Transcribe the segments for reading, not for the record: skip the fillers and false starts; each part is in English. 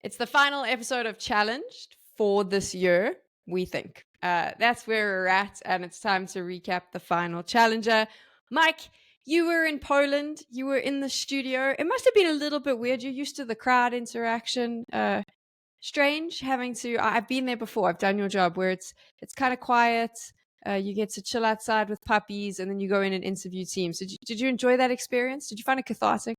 It's the final episode of Challenged for this year, we think. That's where we're at, and it's time to recap the final Challenger. Mike, you were in Poland. You were in the studio. It must have been a little bit weird. You're used to the crowd interaction. Strange having to. I've been there before. I've done your job where it's kind of quiet. You get to chill outside with puppies, and then you go in and interview teams. Did you enjoy that experience? Did you find it cathartic?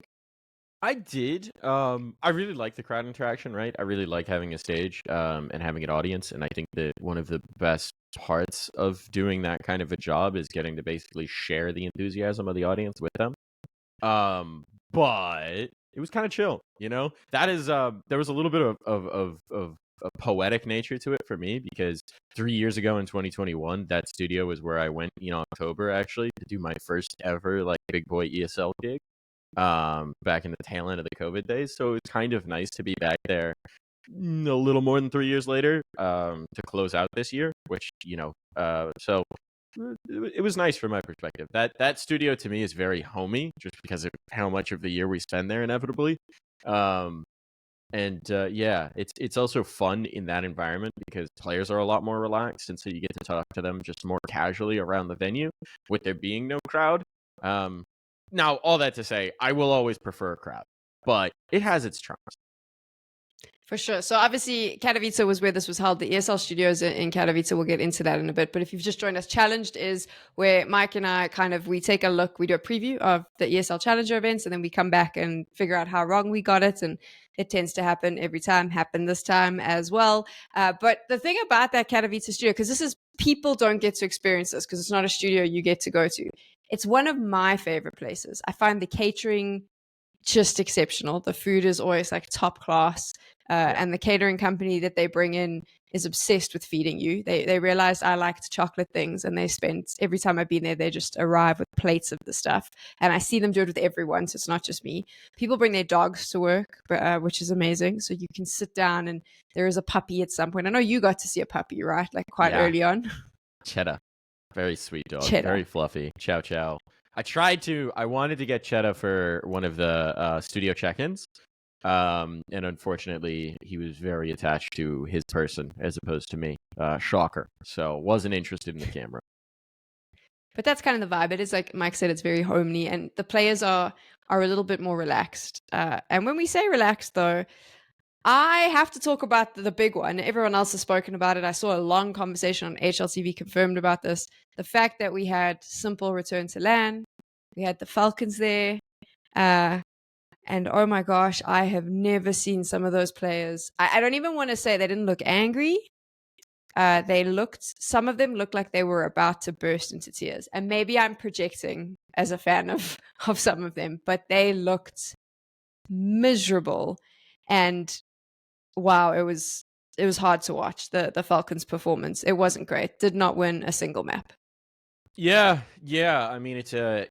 I did. I really like the crowd interaction, right? I really like having a stage and having an audience. And I think that one of the best parts of doing that kind of a job is getting to basically share the enthusiasm of the audience with them. But it was kind of chill, you know? That is, there was a little bit of a poetic nature to it for me because 3 years ago in 2021, that studio was where I went in October actually to do my first ever like big boy ESL gig. Back in the tail end of the COVID days. So it's kind of nice to be back there a little more than 3 years later to close out this year, which, so it was nice from my perspective. That studio to me is very homey just because of how much of the year we spend there inevitably. Yeah, it's also fun in that environment because players are a lot more relaxed, and so you get to talk to them just more casually around the venue with there being no crowd. Now, all that to say, I will always prefer a crowd, but it has its charms. For sure. So obviously Katowice was where this was held. The ESL studios in Katowice, we'll get into that in a bit. But if you've just joined us, Challenged is where Mike and I we take a look, we do a preview of the ESL Challenger events, and then we come back and figure out how wrong we got it. And it tends to happen every time, happened this time as well. But the thing about that Katowice studio, because people don't get to experience this because it's not a studio you get to go to. It's one of my favorite places. I find the catering just exceptional. The food is always like top class. And the catering company that they bring in is obsessed with feeding you. They realized I liked chocolate things, and they spent every time I've been there, they just arrive with plates of the stuff. And I see them do it with everyone, so it's not just me. People bring their dogs to work, which is amazing. So you can sit down, and there is a puppy at some point. I know you got to see a puppy, right? Like quite early on. Cheetah, very sweet dog, Cheetah. Very fluffy. Chow chow. I wanted to get Cheetah for one of the studio check-ins. And unfortunately, he was very attached to his person as opposed to me. Shocker. So wasn't interested in the camera. But that's kind of the vibe. It is like Mike said, it's very homely, and the players are a little bit more relaxed. And when we say relaxed, though, I have to talk about the big one. Everyone else has spoken about it. I saw a long conversation on HLTV confirmed about this. The fact that we had Simple return to LAN, we had the Falcons there. And oh my gosh, I have never seen some of those players. I don't even want to say they didn't look angry. Some of them looked like they were about to burst into tears. And maybe I'm projecting as a fan of some of them, but they looked miserable. And wow, it was hard to watch the Falcons' performance. It wasn't great. Did not win a single map. Yeah. I mean, it's a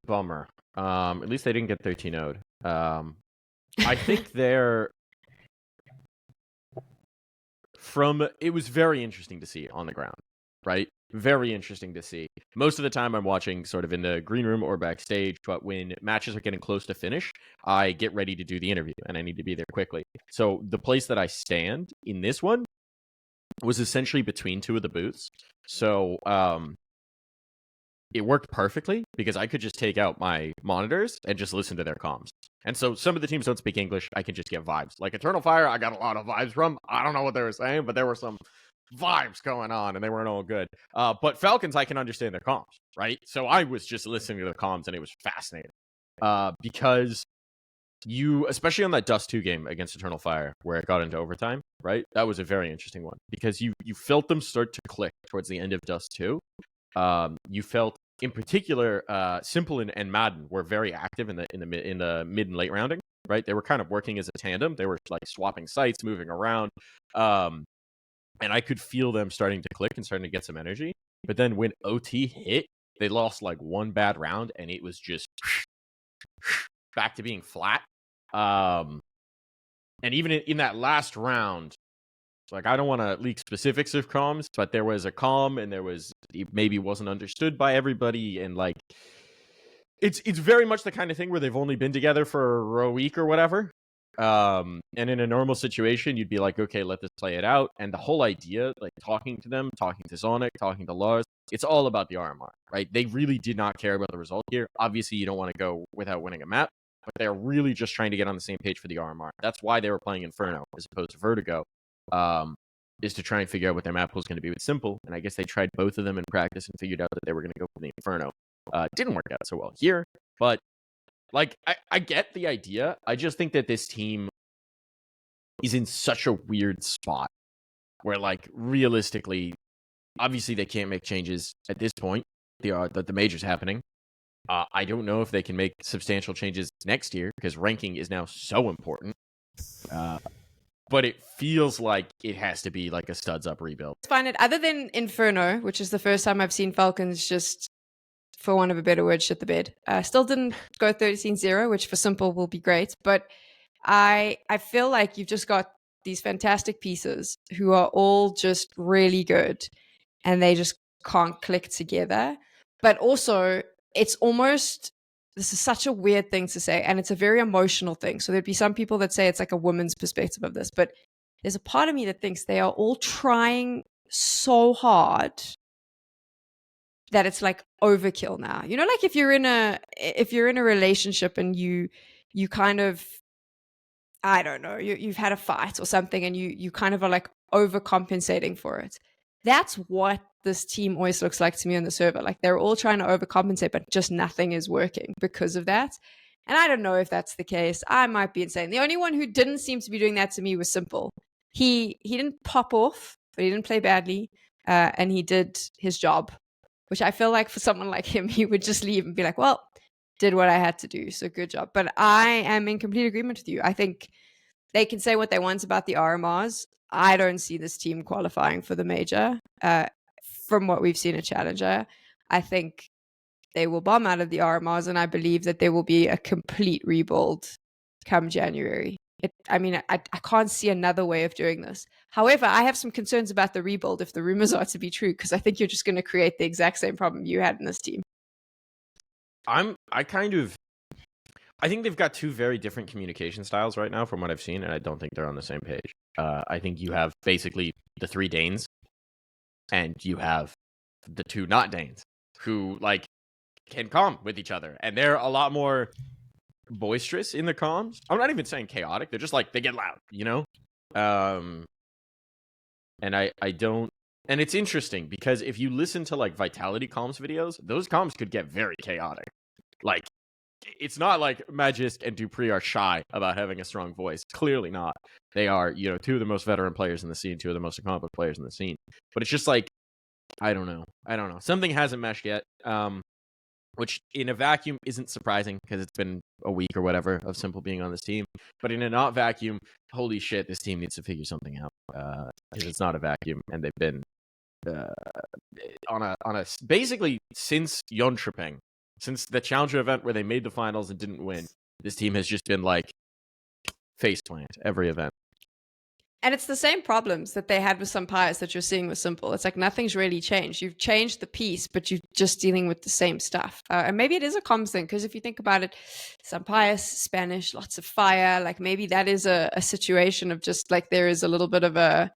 bummer. At least they didn't get 13-0'd. I think it was very interesting to see on the ground, right? Very interesting to see. Most of the time I'm watching sort of in the green room or backstage, but when matches are getting close to finish, I get ready to do the interview and I need to be there quickly. So the place that I stand in this one was essentially between two of the booths. So, it worked perfectly because I could just take out my monitors and just listen to their comms. And so some of the teams don't speak English. I can just get vibes. Like Eternal Fire, I got a lot of vibes from. I don't know what they were saying, but there were some vibes going on and they weren't all good. But Falcons, I can understand their comms, right? So I was just listening to the comms and it was fascinating. Because especially on that Dust 2 game against Eternal Fire, where it got into overtime, right? That was a very interesting one because you felt them start to click towards the end of Dust 2. You felt, in particular, Simple and Madden were very active in the mid and late rounding, right? They were kind of working as a tandem. They were like swapping sites, moving around, and I could feel them starting to click and starting to get some energy. But then when OT hit, they lost like one bad round, and it was just back to being flat. And even in that last round. Like, I don't want to leak specifics of comms, but there was a comm and it maybe wasn't understood by everybody. And like, it's very much the kind of thing where they've only been together for a week or whatever. And in a normal situation, you'd be like, okay, let this play it out. And the whole idea, like talking to them, talking to Zonic, talking to Lars, it's all about the RMR, right? They really did not care about the result here. Obviously, you don't want to go without winning a map, but they're really just trying to get on the same page for the RMR. That's why they were playing Inferno as opposed to Vertigo, is to try and figure out what their map pool is going to be with Simple. And I guess they tried both of them in practice and figured out that they were going to go for the Inferno. Didn't work out so well here, but like, I get the idea. I just think that this team is in such a weird spot where, like, realistically, obviously they can't make changes at this point. The major's happening. I don't know if they can make substantial changes next year because ranking is now so important. But it feels like it has to be like a studs up rebuild. Find it other than Inferno, which is the first time I've seen Falcons just, for want of a better word, shit the bed. Still didn't go 13-0, which for Simple will be great. But I feel like you've just got these fantastic pieces who are all just really good and they just can't click together. But also, it's almost, this is such a weird thing to say, and it's a very emotional thing. So there'd be some people that say it's like a woman's perspective of this, but there's a part of me that thinks they are all trying so hard that it's like overkill now. You know, like if you're in a relationship and you kind of, I don't know, you've had a fight or something and you kind of are like overcompensating for it. That's what this team always looks like to me on the server. Like they're all trying to overcompensate, but just nothing is working because of that. And I don't know if that's the case. I might be insane. The only one who didn't seem to be doing that to me was Simple. He didn't pop off, but he didn't play badly, and he did his job, which I feel like for someone like him, he would just leave and be like, well, did what I had to do, so good job. But I am in complete agreement with you. I think they can say what they want about the RMRs. I don't see this team qualifying for the major. From what we've seen at Challenger, I think they will bomb out of the RMRs, and I believe that there will be a complete rebuild come January. I can't see another way of doing this. However, I have some concerns about the rebuild if the rumors are to be true, because I think you're just going to create the exact same problem you had in this team. I think they've got two very different communication styles right now from what I've seen, and I don't think they're on the same page. I think you have basically the three Danes, and you have the two not Danes who like can comm with each other, and they're a lot more boisterous in the comms. I'm not even saying chaotic. They're just like, they get loud, you know? And I don't, and it's interesting because if you listen to like Vitality comms videos, those comms could get very chaotic. Like, it's not like Magisk and Dupree are shy about having a strong voice. Clearly not. They are, you know, two of the most veteran players in the scene, two of the most accomplished players in the scene. But it's just like, I don't know. Something hasn't meshed yet. Which in a vacuum isn't surprising because it's been a week or whatever of Simple being on this team. But in a not vacuum, holy shit, this team needs to figure something out because it's not a vacuum, and they've been on a basically since Jönköping, since the Challenger event where they made the finals and didn't win. This team has just been like faceplant every event. And it's the same problems that they had with some pies that you're seeing with Simple. It's like nothing's really changed. You've changed the piece, but you're just dealing with the same stuff. And maybe it is a comms thing, because if you think about it, some pious, Spanish, lots of fire, like maybe that is a situation of just like there is a little bit of a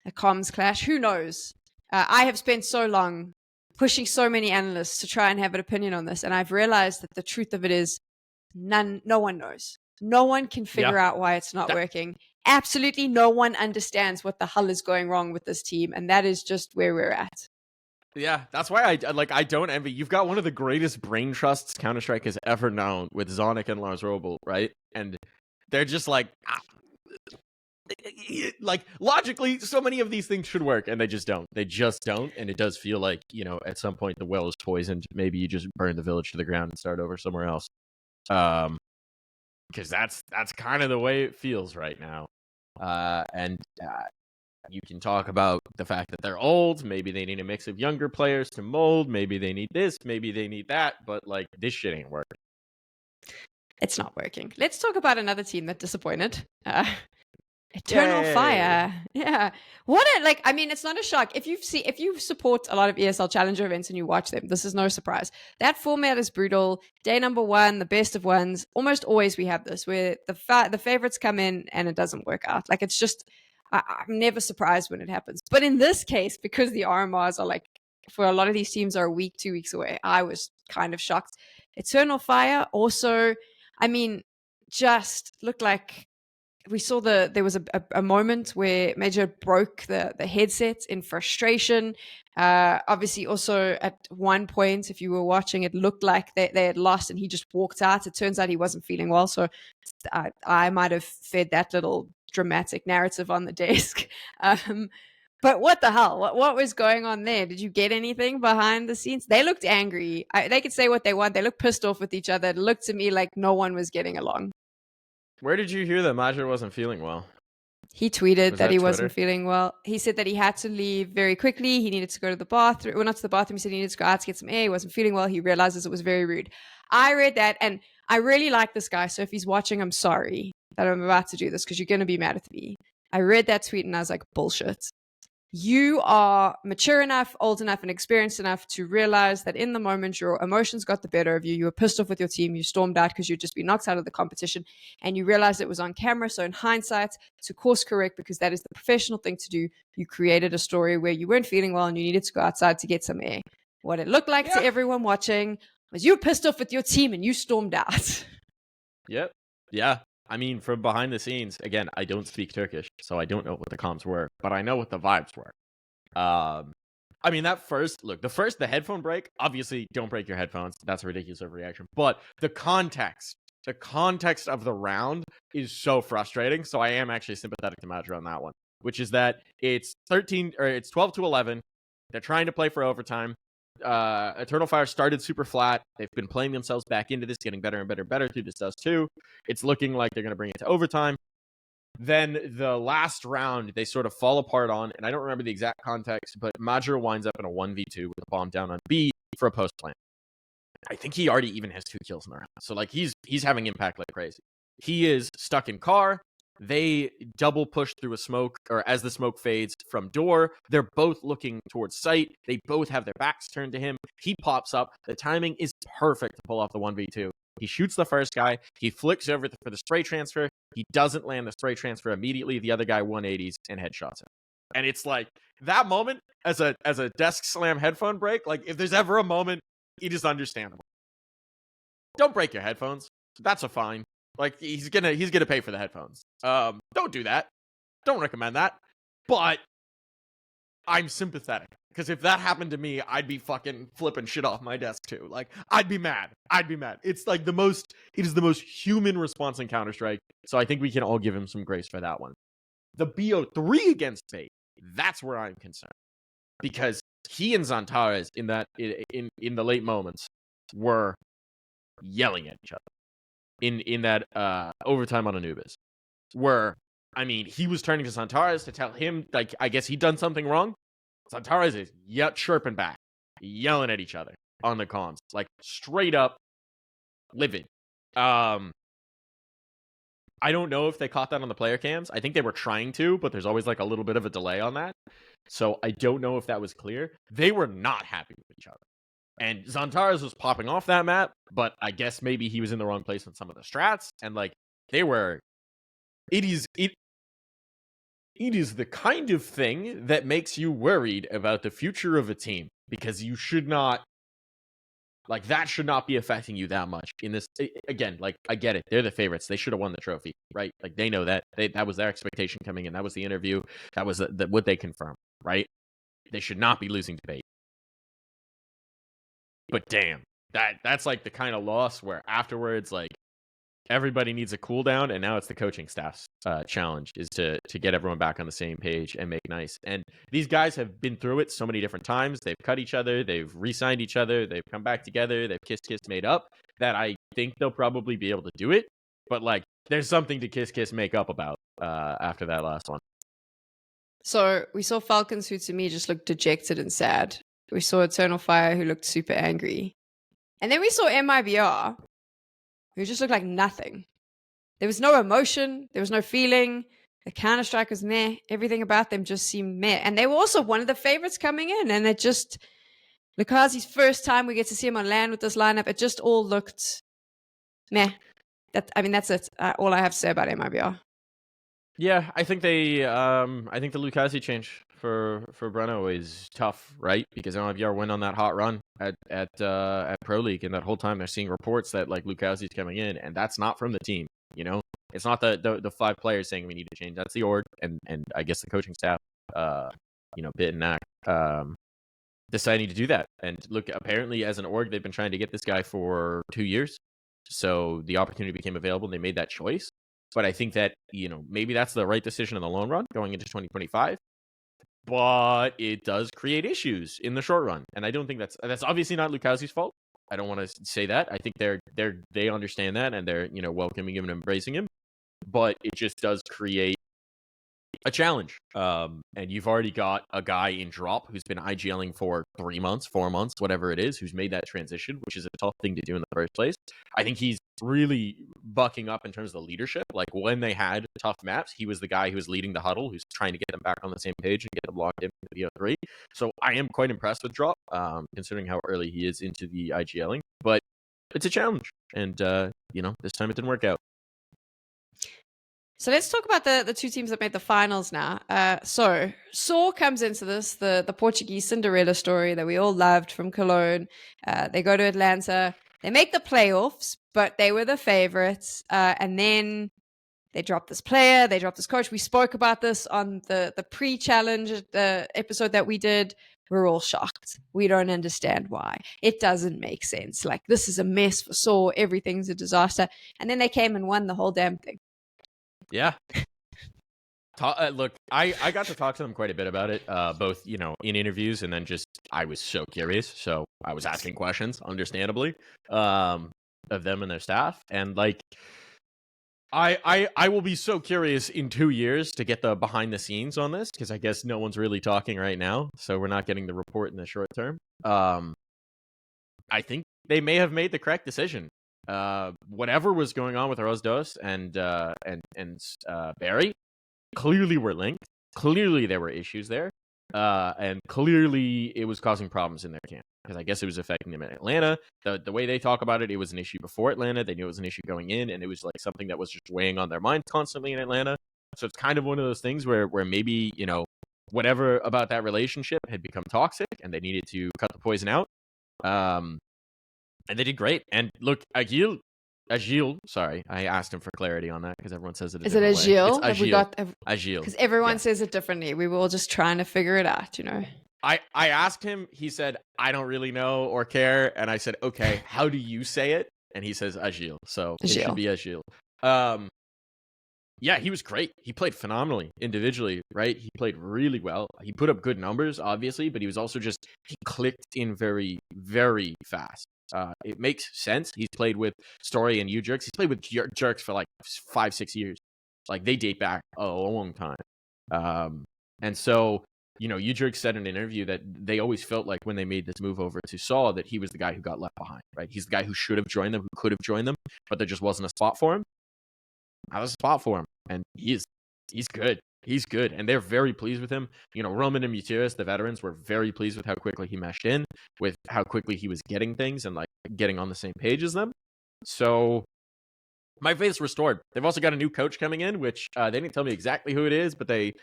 comms clash. Who knows? I have spent so long pushing so many analysts to try and have an opinion on this, and I've realized that the truth of it is no one knows. No one can figure out why it's not working. Absolutely no one understands what the hell is going wrong with this team, and that is just where we're at. Yeah, that's why I don't envy. You've got one of the greatest brain trusts Counter-Strike has ever known with Zonic and Lars Robel, right? And they're just like logically, so many of these things should work, and they just don't. They just don't, and it does feel like, you know, at some point the well is poisoned. Maybe you just burn the village to the ground and start over somewhere else. Because that's kind of the way it feels right now. And you can talk about the fact that they're old. Maybe they need a mix of younger players to mold. Maybe they need this. Maybe they need that. But like, this shit ain't working. It's not working. Let's talk about another team that disappointed. Eternal Yay! Fire. Yeah. I mean, it's not a shock. If you support a lot of ESL Challenger events and you watch them, this is no surprise. That format is brutal. Day number 1, the best of ones. Almost always we have this where the favorites come in and it doesn't work out. Like it's just I'm never surprised when it happens. But in this case, because the RMRs are like for a lot of these teams are a week, 2 weeks away, I was kind of shocked. Eternal Fire also, I mean, just looked like we saw there was a moment where Major broke the headset in frustration. Obviously, also at one point, if you were watching, it looked like they had lost and he just walked out. It turns out he wasn't feeling well. So I might have fed that little dramatic narrative on the desk. But what the hell? What was going on there? Did you get anything behind the scenes? They looked angry. They could say what they want. They looked pissed off with each other. It looked to me like no one was getting along. Where did you hear that Major wasn't feeling well? He tweeted that he Twitter? wasn't feeling well. He said that he had to leave very quickly. He needed to go to the bathroom. Well, not to the bathroom. He said he needed to go out to get some air. He wasn't feeling well. He realizes it was very rude. I read that and I really like this guy. So if he's watching, I'm sorry that I'm about to do this because you're going to be mad at me. I read that tweet and I was like, bullshit. You are mature enough, old enough, and experienced enough to realize that in the moment your emotions got the better of you. You were pissed off with your team. You stormed out because you'd just been knocked out of the competition and you realized it was on camera. So in hindsight, to course correct, because that is the professional thing to do, you created a story where you weren't feeling well and you needed to go outside to get some air. What it looked like to everyone watching was you were pissed off with your team and you stormed out. Yep. Yeah. I mean, from behind the scenes, again, I don't speak Turkish, so I don't know what the comms were, but I know what the vibes were. I mean, the headphone break, obviously don't break your headphones. That's a ridiculous overreaction. But the context of the round is so frustrating. So I am actually sympathetic to Major on that one, which is that it's 12 to 11. They're trying to play for overtime. Eternal Fire started super flat. They've been playing themselves back into this, getting better and better and better through this dust too. It's looking like they're going to bring it to overtime. Then the last round, they sort of fall apart on, and I don't remember the exact context, but Major winds up in a 1v2 with a bomb down on B for a post plant. I think he already even has 2 kills in the round. So like he's having impact like crazy. He is stuck in car. They double push through a smoke, or as the smoke fades from door, they're both looking towards site. They both have their backs turned to him. He pops up. The timing is perfect to pull off the 1v2. He shoots the first guy. He flicks over for the spray transfer. He doesn't land the spray transfer immediately. The other guy 180s and headshots him. And it's like that moment as a desk slam headphone break. Like if there's ever a moment, it is understandable. Don't break your headphones. That's a fine. Like he's gonna pay for the headphones. Don't do that. Don't recommend that. But I'm sympathetic because if that happened to me, I'd be fucking flipping shit off my desk too. Like I'd be mad. It's like it is the most human response in Counter-Strike. So I think we can all give him some grace for that one. The BO3 against Fate, that's where I'm concerned because he and Zantares in the late moments were yelling at each other. In that overtime on Anubis, where, I mean, he was turning to Zantares to tell him, like, I guess he'd done something wrong. Zantares is chirping back, yelling at each other on the comms, like, straight up livid. I don't know if they caught that on the player cams. I think they were trying to, but there's always, like, a little bit of a delay on that. So I don't know if that was clear. They were not happy with each other. And Zantares was popping off that map, but I guess maybe he was in the wrong place on some of the strats. And like they were, it is the kind of thing that makes you worried about the future of a team because you should not, like that should not be affecting you that much in this. Again, like I get it, they're the favorites. They should have won the trophy, right? Like they know that that was their expectation coming in. That was the interview. That was what they confirmed, right? They should not be losing debate. But damn, that's like the kind of loss where afterwards, like everybody needs a cooldown, and now it's the coaching staff's challenge is to get everyone back on the same page and make nice. And these guys have been through it so many different times. They've cut each other, they've re-signed each other, they've come back together, they've kissed, made up. That I think they'll probably be able to do it. But like, there's something to kiss, make up about after that last one. So we saw Falcons, who to me just looked dejected and sad. We saw Eternal Fire, who looked super angry. And then we saw MIBR, who just looked like nothing. There was no emotion. There was no feeling. The Counter-Strike was meh. Everything about them just seemed meh. And they were also one of the favorites coming in. And it just, Lucazi's first time we get to see him on land with this lineup, it just all looked meh. That's it. All I have to say about MIBR. Yeah, I think I think the Lucazi change for Breno is tough, right? Because MIBR went on that hot run at Pro League, and that whole time they're seeing reports that like Lucazi's coming in, and that's not from the team. It's not the 5 players saying we need to change. That's the org, and I guess the coaching staff, bit and act, deciding to do that. And look, apparently as an org, they've been trying to get this guy for 2 years, so the opportunity became available, and they made that choice. But I think that, maybe that's the right decision in the long run going into 2025. But it does create issues in the short run. And I don't think that's obviously not Lucazi's fault. I don't want to say that. I think they understand that, and they're, welcoming him and embracing him. But it just does create a challenge. And you've already got a guy in drop who's been IGLing for 3 months, 4 months, whatever it is, who's made that transition, which is a tough thing to do in the first place. I think he's really bucking up in terms of the leadership. Like when they had tough maps, he was the guy who was leading the huddle, who's trying to get them back on the same page and get them locked in for the VO3. So I am quite impressed with Drop, considering how early he is into the IGLing. But it's a challenge. And, this time it didn't work out. So let's talk about the 2 teams that made the finals now. So Saw comes into this, the Portuguese Cinderella story that we all loved from Cologne. They go to Atlanta. They make the playoffs, but they were the favorites. And then they dropped this player. They dropped this coach. We spoke about this on the pre-challenge episode that we did. We're all shocked. We don't understand why. It doesn't make sense. Like, this is a mess for Saw. Everything's a disaster. And then they came and won the whole damn thing. Yeah. Look, I got to talk to them quite a bit about it, both, in interviews, and then just I was so curious. So I was asking questions, understandably, of them and their staff. And like, I will be so curious in 2 years to get the behind the scenes on this, because I guess no one's really talking right now. So we're not getting the report in the short term. I think they may have made the correct decision. Whatever was going on with Rosdos and Barry, clearly were linked. Clearly there were issues there, and clearly it was causing problems in their camp, because I guess it was affecting them in Atlanta. The way they talk about it, it was an issue before Atlanta. They knew it was an issue going in, and it was like something that was just weighing on their minds constantly in Atlanta. So it's kind of one of those things where maybe, whatever about that relationship had become toxic, and they needed to cut the poison out. And they did great. And look, Agil, sorry, I asked him for clarity on that because everyone says it. Is it Agil? Agil. Because everyone says it differently. We were all just trying to figure it out, I asked him. He said, I don't really know or care. And I said, okay, how do you say it? And he says Agil. So it should be Agil. Yeah, he was great. He played phenomenally individually, right? He played really well. He put up good numbers, obviously, but he was also he clicked in very, very fast. It makes sense. He's played with Story and U-Jerks. He's played with Jerks for like 5-6 years. Like, they date back a long time. And so, U-Jerks said in an interview that they always felt like when they made this move over to Saw that he was the guy who got left behind, right? He's the guy who should have joined them, who could have joined them, but there just wasn't a spot for him. Now there's a spot for him, and he's good. He's good, and they're very pleased with him. Roman and Mutiris, the veterans, were very pleased with how quickly he meshed in, with how quickly he was getting things and like getting on the same page as them. So my faith's restored. They've also got a new coach coming in, which they didn't tell me exactly who it is, but they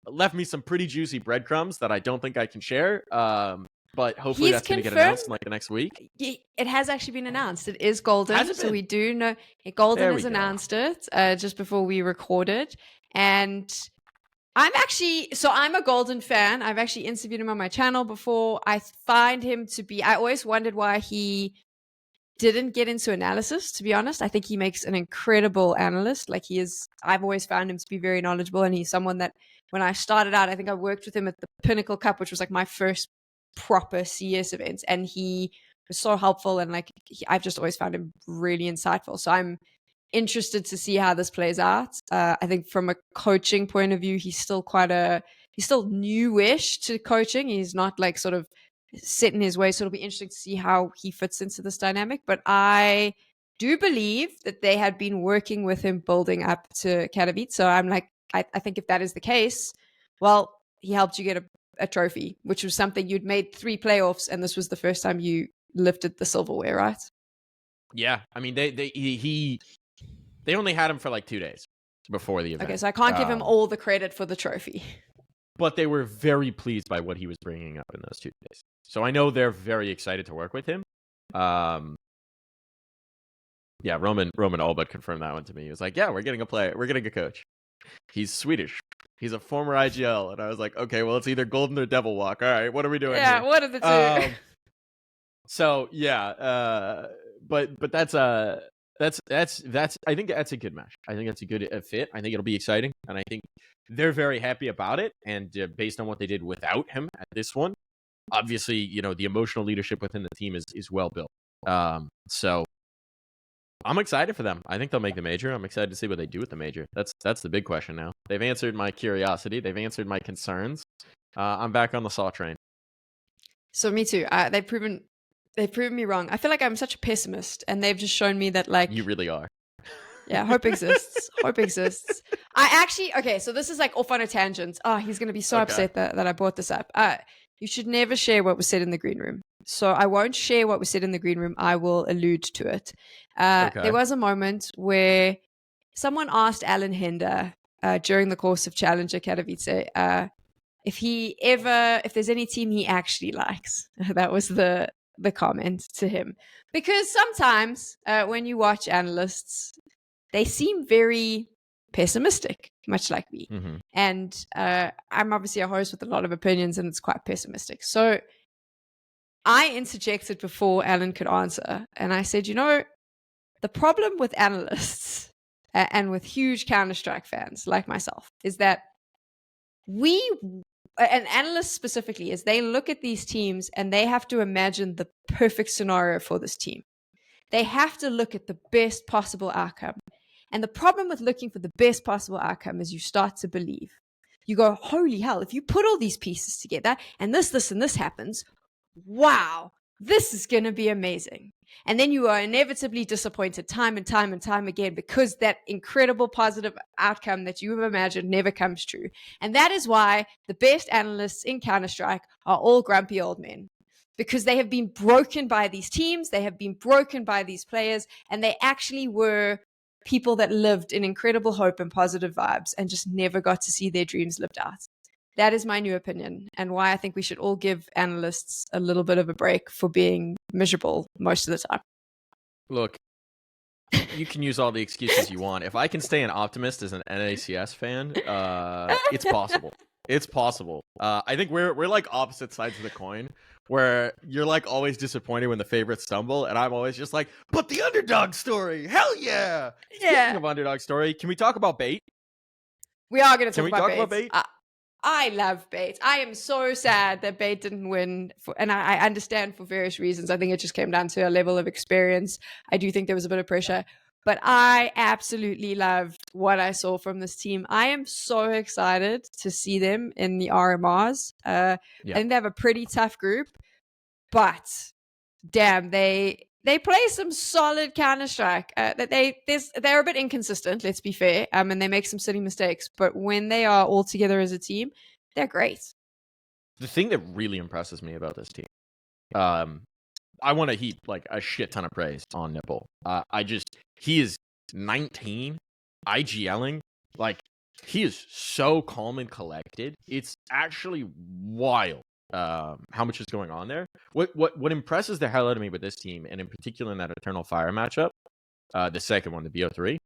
left me some pretty juicy breadcrumbs that I don't think I can share. But hopefully that's going to get announced in like the next week. It has actually been announced. It is Golden. So we do know Golden has announced it just before we recorded. And I'm a Golden fan. I've actually interviewed him on my channel before. I find him to be, I always wondered why he didn't get into analysis, to be honest. I think he makes an incredible analyst. Like, I've always found him to be very knowledgeable. And he's someone that when I started out, I think I worked with him at the Pinnacle Cup, which was like my first proper CS events, and he was so helpful, and like I've just always found him really insightful. So I'm interested to see how this plays out. I think from a coaching point of view, he's still newish to coaching. He's not like sort of set in his way, so it'll be interesting to see how he fits into this dynamic. But I do believe that they had been working with him building up to Katowice. So I'm like I think if that is the case, well, he helped you get a trophy, which was something you'd made 3 playoffs, and this was the first time you lifted the silverware, right? Yeah, I mean they only had him for like 2 days before the event. Okay, so I can't give him all the credit for the trophy. But they were very pleased by what he was bringing up in those 2 days. So I know they're very excited to work with him. Yeah, Roman all but confirmed that one to me. He was like, "Yeah, we're getting a player. We're getting a coach. He's Swedish. He's a former IGL." And I was like, "Okay, well, it's either Golden or Devil Walk. All right, what are we doing Yeah, here?" what are the two? So yeah, but that's I think that's a good match. I think that's a good fit. I think it'll be exciting, and I think they're very happy about it. And based on what they did without him at this one, obviously, the emotional leadership within the team is well built. So I'm excited for them. I think they'll make the major. I'm excited to see what they do with the major. That's the big question now. They've answered my curiosity. They've answered my concerns. I'm back on the Saw train. So me too. They've proven me wrong. I feel like I'm such a pessimist, and they've just shown me that, like, You really are. Yeah, hope exists. Hope exists. Okay, so this is like off on a tangent. Oh, he's going to be so upset that I brought this up. You should never share what was said in the green room. So I won't share what was said in the green room. I will allude to it. There was a moment where someone asked Alan Hinder during the course of Challenger Katowice if there's any team he actually likes. That was the comment to him. Because sometimes when you watch analysts, they seem very pessimistic, much like me. Mm-hmm. And I'm obviously a host with a lot of opinions, and it's quite pessimistic. So I interjected before Alan could answer. And I said, the problem with analysts and with huge Counter-Strike fans like myself is that and analysts specifically, is they look at these teams and they have to imagine the perfect scenario for this team. They have to look at the best possible outcome. And the problem with looking for the best possible outcome is you start to believe. You go, holy hell, if you put all these pieces together and this, and this happens, wow, this is going to be amazing. And then you are inevitably disappointed time and time and time again because that incredible positive outcome that you have imagined never comes true. And that is why the best analysts in Counter-Strike are all grumpy old men. Because they have been broken by these teams, they have been broken by these players, and they actually were people that lived in incredible hope and positive vibes and just never got to see their dreams lived out. That is my new opinion, and why I think we should all give analysts a little bit of a break for being miserable most of the time. Look, you can use all the excuses you want. If I can stay an optimist as an NACS fan, it's possible. It's possible. I think we're like opposite sides of the coin, where you're like always disappointed when the favorites stumble, and I'm always just like, but the underdog story, hell yeah! Speaking of underdog story, can we talk about bait? We are going to talk about bait. I love bait. I am so sad that bait didn't win, and I understand for various reasons. I think it just came down to a level of experience. I do think there was a bit of pressure. But I absolutely loved what I saw from this team. I am so excited to see them in the RMRs. I think they have a pretty tough group, but damn, they play some solid Counter-Strike. They're a bit inconsistent, let's be fair, and they make some silly mistakes. But when they are all together as a team, they're great. The thing that really impresses me about this team, I want to heap like a shit ton of praise on Nipple. He is 19, IGLing, like he is so calm and collected. It's actually wild how much is going on there. What impresses the hell out of me with this team, and in particular in that Eternal Fire matchup, the second one, the BO3,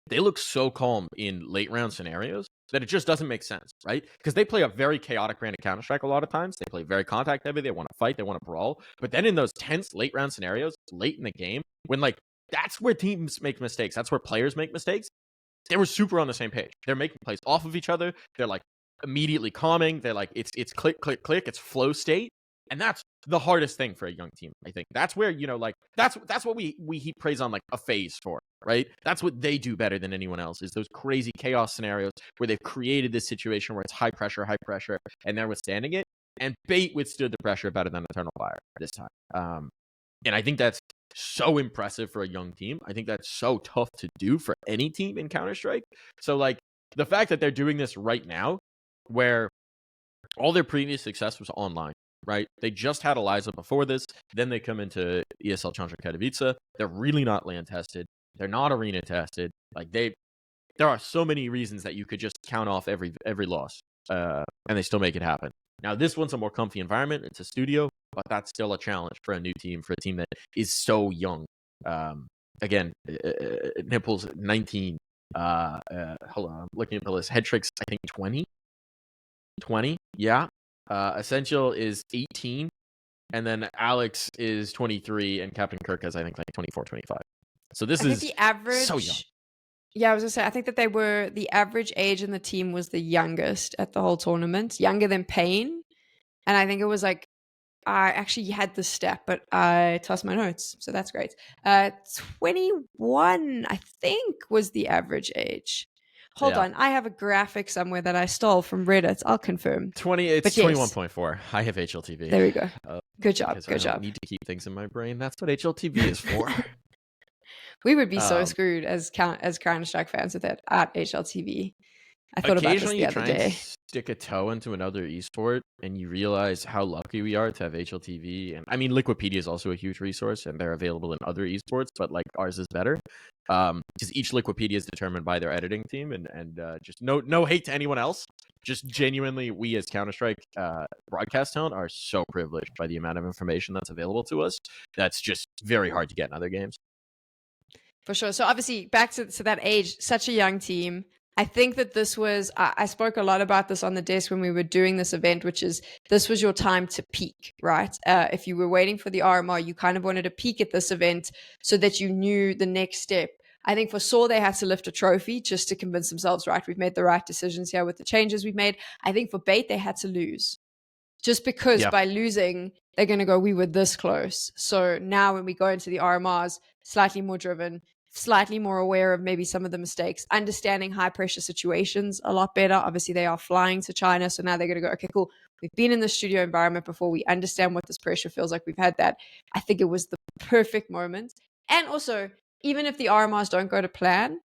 they look so calm in late round scenarios that it just doesn't make sense, right? Because they play a very chaotic brand of Counter-Strike a lot of times. They play very contact heavy. They want to fight. They want to brawl. But then in those tense late round scenarios, late in the game, when like that's where teams make mistakes, that's where players make mistakes, they were super on the same page. They're making plays off of each other. They're like immediately calming. They're like, it's click, click, click. It's flow state. And that's the hardest thing for a young team, I think. That's where, that's what we heap praise on like a phase for, right? That's what they do better than anyone else, is those crazy chaos scenarios where they've created this situation where it's high pressure, and they're withstanding it. And Bait withstood the pressure better than Eternal Fire this time. And I think that's so impressive for a young team. I think that's so tough to do for any team in Counter-Strike. So like, the fact that they're doing this right now, where all their previous success was online, right? They just had Eliza before this. Then they come into ESL Challenger Katowice. They're really not land tested. They're not arena tested. Like there are so many reasons that you could just count off every loss, and they still make it happen. Now, this one's a more comfy environment. It's a studio, but that's still a challenge for a new team, for a team that is so young. Again, Nipples 19. Hold on, I'm looking at the list. Headtricks, I think 20. Yeah. Essential is 18, and then Alex is 23, and Captain Kirk has, I think, like 24, 25. So this is the average, so young. Yeah, I was gonna say, I think that the average age in the team was the youngest at the whole tournament, younger than Payne. And I think it was like, I actually had the stat, but I tossed my notes, so that's great. 21, I think, was the average age. Hold on, I have a graphic somewhere that I stole from Reddit. I'll confirm. 20. It's 21.4. I have HLTV. There we go. Good job. Good job. I need to keep things in my brain. That's what HLTV is for. We would be so screwed as Counter-Strike fans with that at HLTV. I thought about this the other day. Stick a toe into another esport and you realize how lucky we are to have HLTV. And I mean, Liquipedia is also a huge resource and they're available in other esports, but like ours is better. Because each Liquipedia is determined by their editing team, and just no hate to anyone else. Just genuinely, we as Counter-Strike broadcast talent are so privileged by the amount of information that's available to us. That's just very hard to get in other games. For sure. So obviously, back to that age, such a young team. I think that this was, I spoke a lot about this on the desk when we were doing this event, which is this was your time to peak, right? If you were waiting for the RMR, you kind of wanted to peak at this event so that you knew the next step. I think for Saw, they had to lift a trophy just to convince themselves, right, we've made the right decisions here with the changes we've made. I think for Bait, they had to lose. Just because by losing, they're going to go, we were this close. So now when we go into the RMRs, slightly more driven, slightly more aware of maybe some of the mistakes, understanding high pressure situations a lot better. Obviously, they are flying to China. So now they're going to go, okay, cool. We've been in the studio environment before. We understand what this pressure feels like. We've had that. I think it was the perfect moment. And also, even if the RMRs don't go to plan,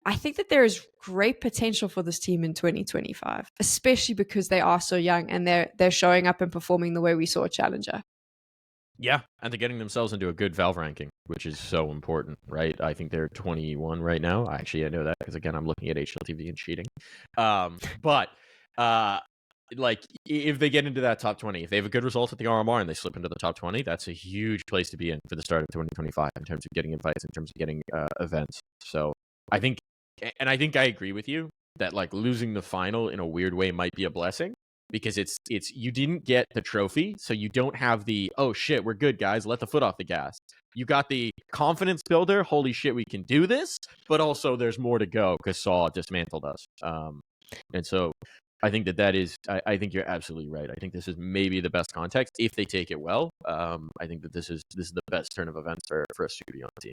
I think that there is great potential for this team in 2025, especially because they are so young and they're showing up and performing the way we saw at Challenger. Yeah, and they're getting themselves into a good Valve ranking, which is so important, right? I think they're 21 right now. Actually, I know that because, again, I'm looking at HLTV and cheating. But like, if they get into that top 20, if they have a good result at the RMR and they slip into the top 20, that's a huge place to be in for the start of 2025 in terms of getting invites, in terms of getting events. So I think I agree with you that like losing the final in a weird way might be a blessing. Because it's you didn't get the trophy, so you don't have the, oh shit, we're good guys, let the foot off the gas. You got the confidence builder, holy shit, we can do this, but also there's more to go because Saw dismantled us. And so I think that is, I think you're absolutely right. I think this is maybe the best context if they take it well. I think that this is the best turn of events for a studio team.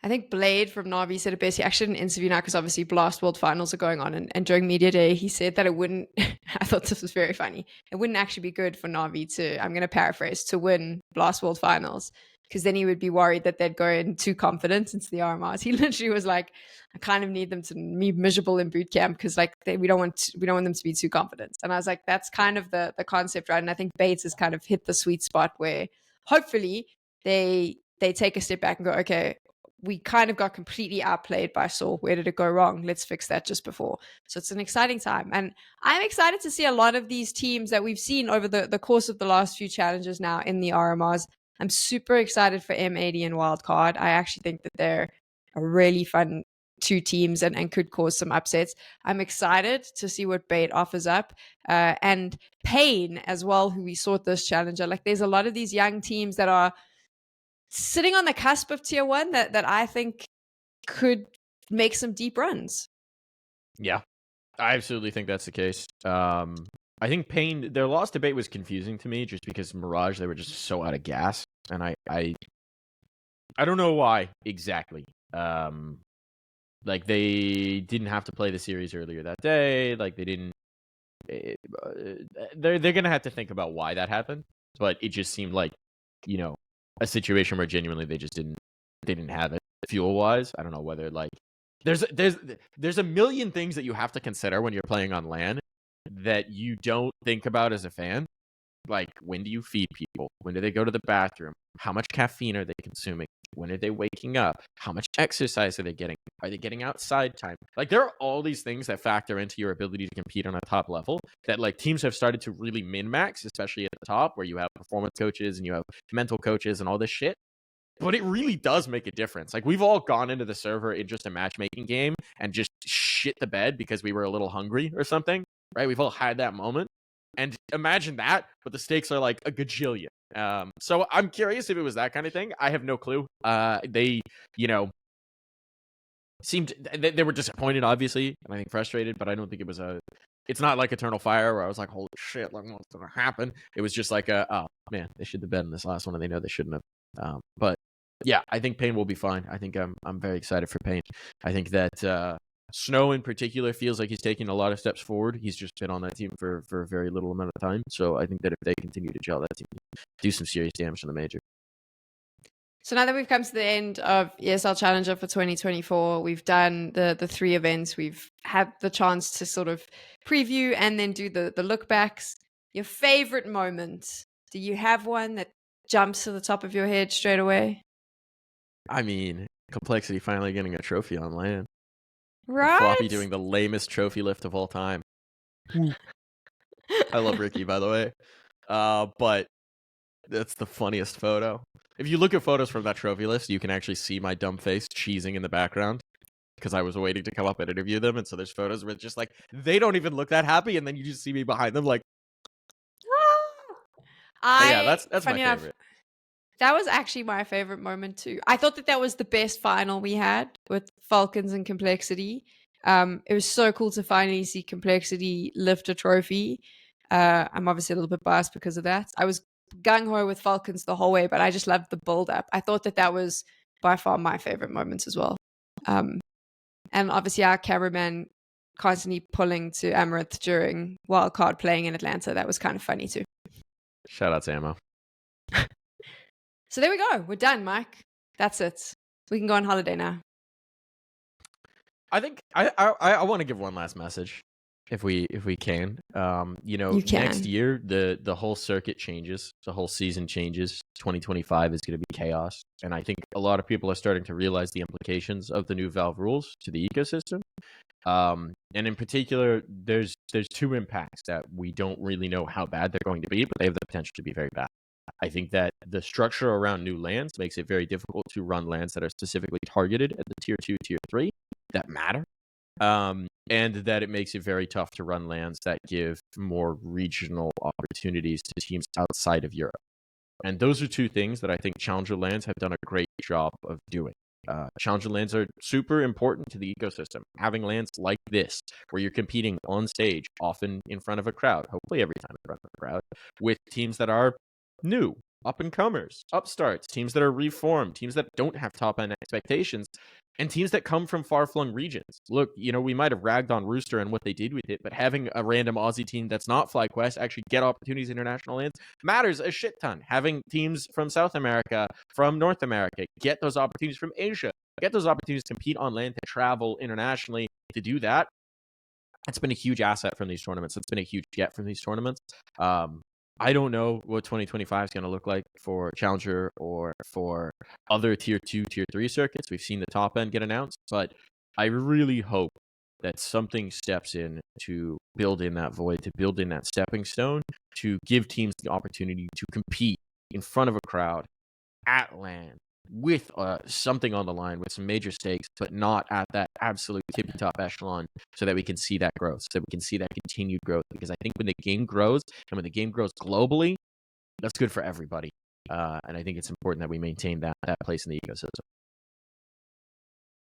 I think Blade from Navi said it best. He actually did an interview now because obviously Blast World Finals are going on. And during Media Day, he said that it wouldn't, I thought this was very funny. It wouldn't actually be good for Navi to, I'm going to paraphrase, to win Blast World Finals. Because then he would be worried that they'd go in too confident into the RMRs. He literally was like, I kind of need them to be miserable in boot camp because like we don't want them to be too confident. And I was like, that's kind of the concept, right? And I think Bates has kind of hit the sweet spot where hopefully they take a step back and go, okay, we kind of got completely outplayed by Saw. Where did it go wrong? Let's fix that just before. So it's an exciting time. And I'm excited to see a lot of these teams that we've seen over the course of the last few challenges now in the RMRs. I'm super excited for M80 and Wildcard. I actually think that they're a really fun two teams and could cause some upsets. I'm excited to see what Bait offers up. And Payne as well, who we saw at this challenger. Like there's a lot of these young teams that are sitting on the cusp of tier one that I think could make some deep runs. Yeah, I absolutely think that's the case. I think Payne, their loss debate was confusing to me just because Mirage, they were just so out of gas. And I don't know why exactly. Like they didn't have to play the series earlier that day. Like they didn't, they're going to have to think about why that happened. But it just seemed like, you know, a situation where genuinely they just didn't have it fuel wise. I don't know whether like there's a million things that you have to consider when you're playing on LAN that you don't think about as a fan. Like, when do you feed people? When do they go to the bathroom? How much caffeine are they consuming? When are they waking up? How much exercise are they getting? Are they getting outside time? Like, there are all these things that factor into your ability to compete on a top level that, like, teams have started to really min-max, especially at the top, where you have performance coaches and you have mental coaches and all this shit. But it really does make a difference. Like, we've all gone into the server in just a matchmaking game and just shit the bed because we were a little hungry or something, right? We've all had that moment. And imagine that, but the stakes are like a gajillion. So I'm curious if it was that kind of thing. I have no clue. They, seemed they were disappointed, obviously, and I think frustrated. But I don't think it was it's not like Eternal Fire where I was like, holy shit, like what's gonna happen? It was just like oh man, they should have been in this last one, and they know they shouldn't have. But yeah, I think Payne will be fine. I think I'm very excited for Payne. I think that Snow in particular feels like he's taking a lot of steps forward. He's just been on that team for a very little amount of time. So I think that if they continue to gel, that team can do some serious damage in the major. So now that we've come to the end of ESL Challenger for 2024, we've done the 3 events. We've had the chance to sort of preview and then do the look backs. Your favorite moment? Do you have one that jumps to the top of your head straight away? I mean, Complexity finally getting a trophy on LAN. Right? Floppy doing the lamest trophy lift of all time. I love Ricky, by the way. But that's the funniest photo. If you look at photos from that trophy list, you can actually see my dumb face cheesing in the background because I was waiting to come up and interview them. And so there's photos where it's just like, they don't even look that happy. And then you just see me behind them like, yeah, that's my favorite. That was actually my favorite moment too. I thought that was the best final we had with Falcons and Complexity. It was so cool to finally see Complexity lift a trophy. I'm obviously a little bit biased because of that. I was gung-ho with Falcons the whole way, but I just loved the build-up. I thought that was by far my favorite moments as well. And obviously our cameraman constantly pulling to Amaranth during Wildcard playing in Atlanta. That was kind of funny too. Shout out to Ammo. So there we go. We're done, Mike. That's it. We can go on holiday now. I think I want to give one last message, if we can. Next year the whole circuit changes, the whole season changes. 2025 is going to be chaos, and I think a lot of people are starting to realize the implications of the new Valve rules to the ecosystem. And in particular, there's 2 impacts that we don't really know how bad they're going to be, but they have the potential to be very bad. I think that the structure around new lands makes it very difficult to run lands that are specifically targeted at the tier 2, tier 3 that matter. And that it makes it very tough to run lands that give more regional opportunities to teams outside of Europe. And those are 2 things that I think Challenger lands have done a great job of doing. Challenger lands are super important to the ecosystem. Having lands like this, where you're competing on stage, often in front of a crowd, hopefully every time in front of a crowd, with teams that are new, up-and-comers, upstarts, teams that are reformed, teams that don't have top-end expectations, and teams that come from far-flung regions. Look, we might have ragged on Rooster and what they did with it, but having a random Aussie team that's not FlyQuest actually get opportunities in international lands matters a shit ton. Having teams from South America, from North America, get those opportunities from Asia, get those opportunities to compete on land, to travel internationally, to do that. It's been a huge asset from these tournaments. It's been a huge get from these tournaments. I don't know what 2025 is going to look like for Challenger or for other tier 2, tier 3 circuits. We've seen the top end get announced, but I really hope that something steps in to build in that void, to build in that stepping stone, to give teams the opportunity to compete in front of a crowd at LAN with something on the line, with some major stakes, but not at that absolute tippy top echelon, so that we can see that growth, so that we can see that continued growth. Because I think when the game grows, and when the game grows globally, that's good for everybody. And I think it's important that we maintain that place in the ecosystem.